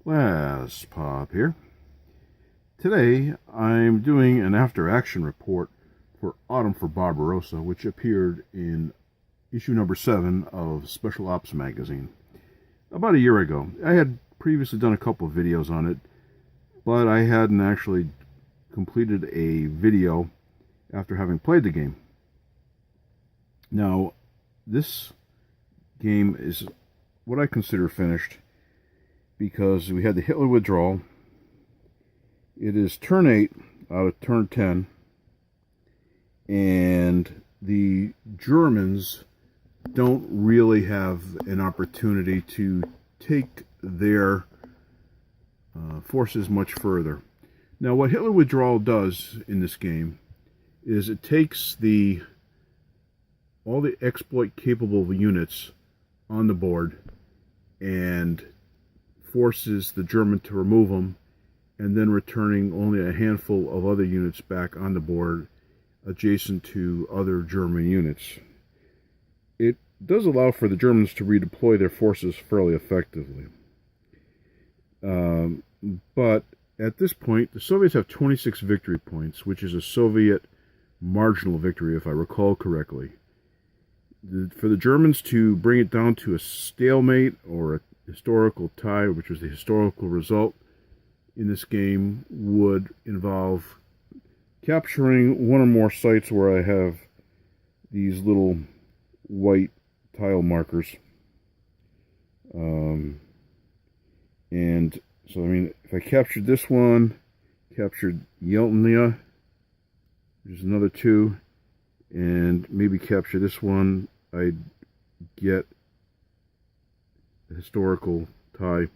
Blastpop here. Today I'm doing an after-action report for Autumn for Barbarossa, which appeared in issue number 7 of Special Ops magazine about a year ago. I had previously done a couple of videos on it, but I hadn't actually completed a video after having played the game. Now, this game is what I consider finished, because we had the Hitler withdrawal. It is turn 8 out of turn 10, and the Germans don't really have an opportunity to take their forces much further. Now, what Hitler withdrawal does in this game is it takes all the exploit capable units on the board and forces the German to remove them, and then returning only a handful of other units back on the board adjacent to other German units. It does allow for the Germans to redeploy their forces fairly effectively. But at this point, the Soviets have 26 victory points, which is a Soviet marginal victory, if I recall correctly. For the Germans to bring it down to a stalemate or a historical tie, which was the historical result in this game, would involve capturing one or more sites where I have these little white tile markers. And so, I mean, if I captured this one, captured Yeltnia, there's another 2, and maybe capture this one, I'd get a historical tie.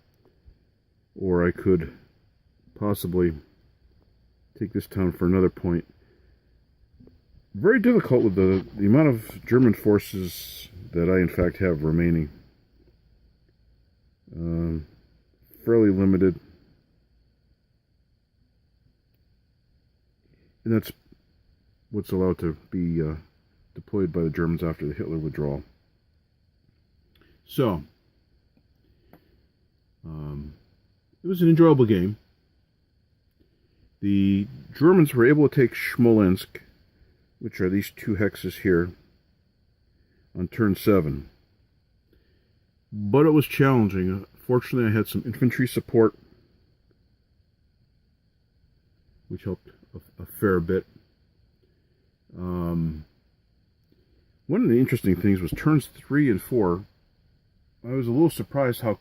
Or I could possibly take this town for another point. Very difficult with the amount of German forces that I in fact have remaining. Fairly limited. And that's what's allowed to be deployed by the Germans after the Hitler withdrawal. So, it was an enjoyable game. The Germans were able to take Smolensk, which are these 2 hexes here, on turn 7. But it was challenging. Fortunately, I had some infantry support, which helped a fair bit. One of the interesting things was turns 3 and 4. I was a little surprised how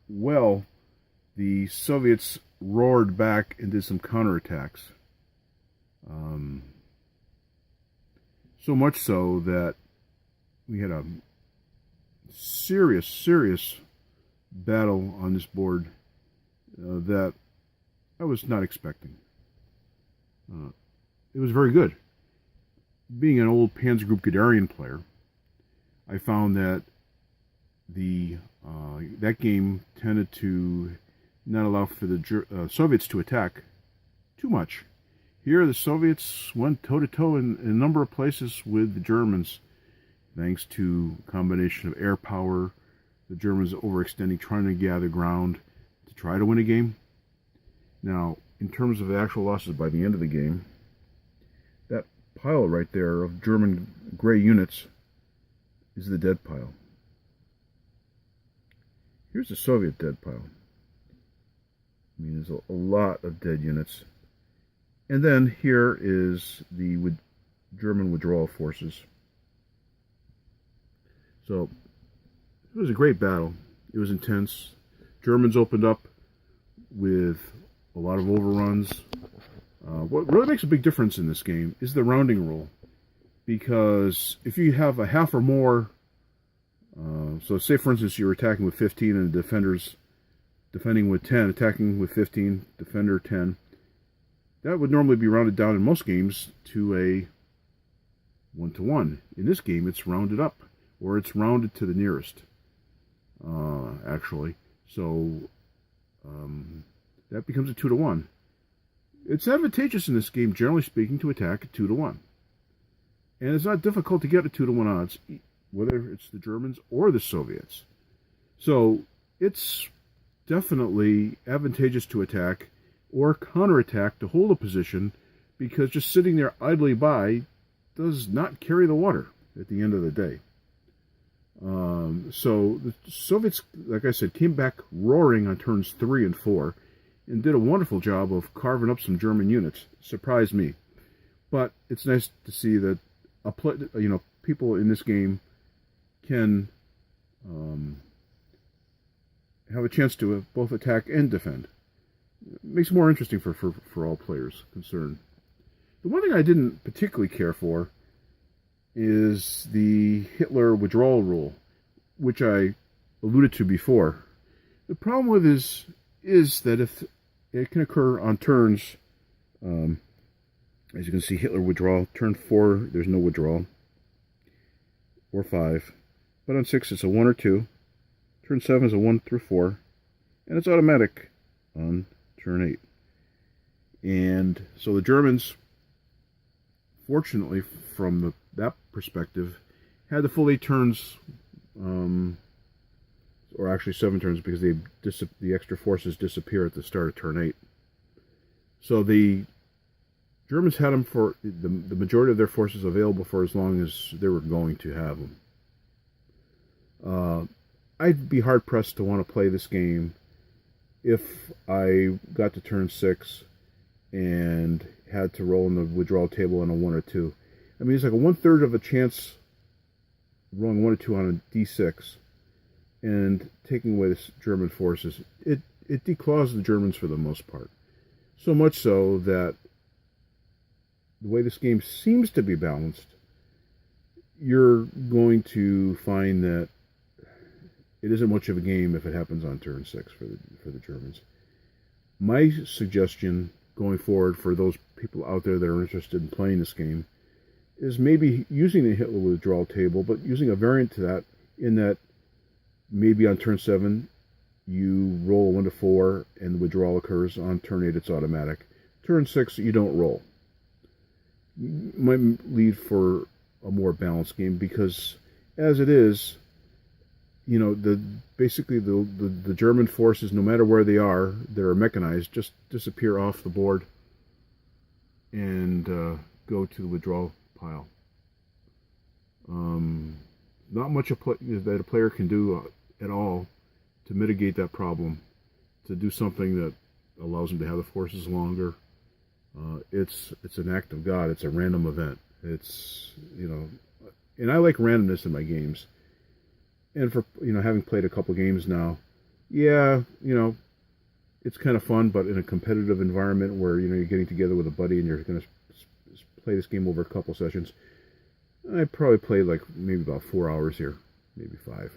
well the Soviets roared back and did some counterattacks. So much so that we had a serious battle on this board that I was not expecting. It was very good. Being an old Panzer Group Guderian player, I found that that game tended to not allow for the Soviets to attack too much. Here, the Soviets went toe-to-toe in a number of places with the Germans, thanks to a combination of air power, the Germans overextending, trying to gather ground to try to win a game. Now, in terms of the actual losses by the end of the game, that pile right there of German gray units is the dead pile. Here's the Soviet dead pile. I mean, there's a lot of dead units. And then here is the German withdrawal forces. So, it was a great battle. It was intense. Germans opened up with a lot of overruns. What really makes a big difference in this game is the rounding rule. Because if you have a half or more, so say for instance you're attacking with 15 and the defender's defending with 10, attacking with 15, defender 10, that would normally be rounded down in most games to a 1-to-1. In this game, it's rounded up, or it's rounded to the nearest, actually. So that becomes a 2-to-1. It's advantageous in this game, generally speaking, to attack at 2-to-1. And it's not difficult to get a 2-to-1 odds, whether it's the Germans or the Soviets. So it's definitely advantageous to attack or counterattack to hold a position, because just sitting there idly by does not carry the water at the end of the day. So the Soviets, like I said, came back roaring on turns 3 and 4 and did a wonderful job of carving up some German units. Surprised me. But it's nice to see that people in this game can have a chance to both attack and defend. It makes it more interesting for all players concerned. The one thing I didn't particularly care for is the Hitler withdrawal rule, which I alluded to before. The problem with this is that if it can occur on turns, as you can see, Hitler withdrawal, turn 4, there's no withdrawal, or 5. But on 6, it's a 1 or 2. Turn 7 is a 1 through 4. And it's automatic on turn 8. And so the Germans, fortunately, from that perspective, had the full 8 turns, or actually 7 turns, because the extra forces disappear at the start of turn 8. So the Germans had them for the majority of their forces available for as long as they were going to have them. I'd be hard-pressed to want to play this game if I got to turn 6 and had to roll in the withdrawal table on a 1 or 2. I mean, it's like a 1/3 of a chance rolling 1 or 2 on a d6 and taking away the German forces. It declaws the Germans for the most part. So much so that the way this game seems to be balanced, you're going to find that it isn't much of a game if it happens on turn 6 for the Germans. My suggestion going forward for those people out there that are interested in playing this game is maybe using the Hitler withdrawal table, but using a variant to that, in that maybe on turn 7 you roll a 1 to 4 and the withdrawal occurs. On turn 8 it's automatic. Turn 6 you don't roll. Might lead for a more balanced game, because as it is, basically the German forces, no matter where they are that are mechanized, just disappear off the board and go to the withdrawal pile. Not much that a player can do at all to mitigate that problem, to do something that allows them to have the forces longer. It's an act of God. It's a random event. It's, and I like randomness in my games. And for, having played a couple games now, yeah, it's kind of fun, but in a competitive environment where, you're getting together with a buddy and you're going to play this game over a couple sessions, I probably played maybe about 4 hours here, maybe 5.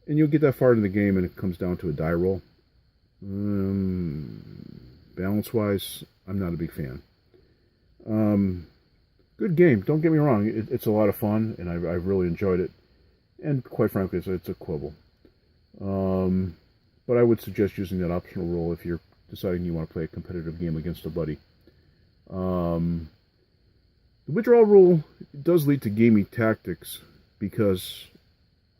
And you'll get that far into the game and it comes down to a die roll. Balance-wise, I'm not a big fan. Good game, don't get me wrong. It's a lot of fun, and I've really enjoyed it. And quite frankly, it's a quibble. But I would suggest using that optional role if you're deciding you want to play a competitive game against a buddy. The withdrawal rule does lead to gamey tactics, because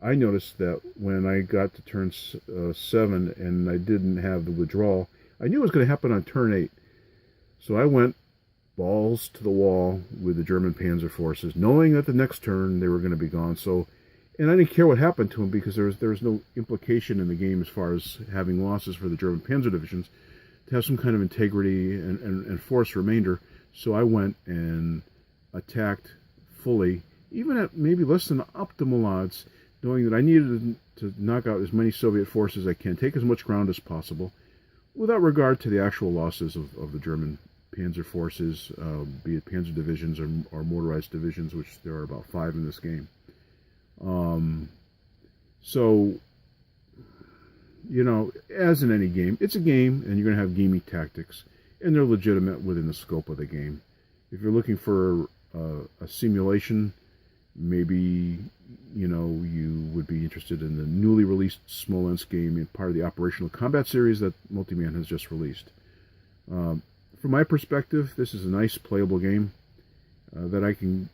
I noticed that when I got to turn 7 and I didn't have the withdrawal, I knew it was going to happen on turn 8. So I went balls to the wall with the German panzer forces, knowing that the next turn they were going to be gone. And I didn't care what happened to them, because there was no implication in the game as far as having losses for the German panzer divisions, to have some kind of integrity and force remainder. So I went and attacked fully, even at maybe less than optimal odds, knowing that I needed to knock out as many Soviet forces as I can, take as much ground as possible, without regard to the actual losses of the German panzer forces, be it panzer divisions or motorized divisions, which there are about 5 in this game. So, as in any game, it's a game, and you're going to have gamey tactics, and they're legitimate within the scope of the game. If you're looking for a simulation, maybe, you would be interested in the newly released Smolensk game, part of the Operational Combat series that Multiman has just released. From my perspective, this is a nice playable game that I can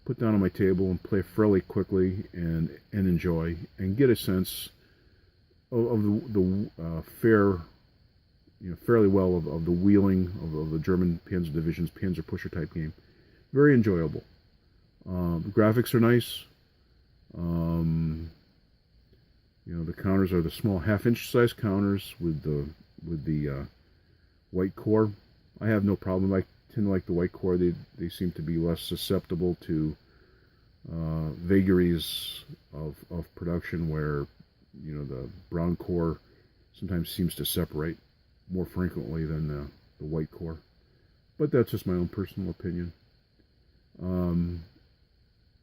put down on my table and play fairly quickly and enjoy, and get a sense fair, fairly well of the wheeling of the German Panzer Division's Panzer Pusher type game. Very enjoyable. The graphics are nice. The counters are the small half-inch size counters with the white core. I have no problem. I tend to like the white core. They seem to be less susceptible to vagaries of production, where the brown core sometimes seems to separate more frequently than the white core. But that's just my own personal opinion.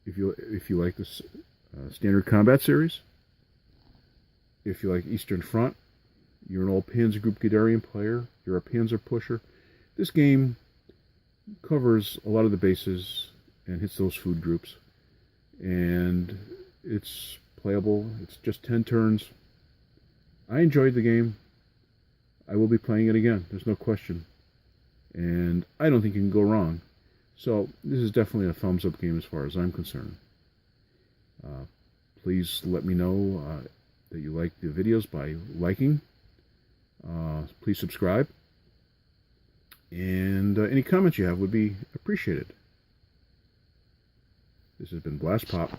If you like this standard combat series, if you like Eastern Front, you're an old Panzer Group Guderian player, you're a Panzer pusher, this game covers a lot of the bases and hits those food groups. And it's playable. It's just 10 turns. I enjoyed the game. I will be playing it again. There's no question. And I don't think you can go wrong. So this is definitely a thumbs up game as far as I'm concerned. Please let me know that you like the videos by liking. Please subscribe. And any comments you have would be appreciated. This has been Blastpop.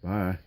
Bye.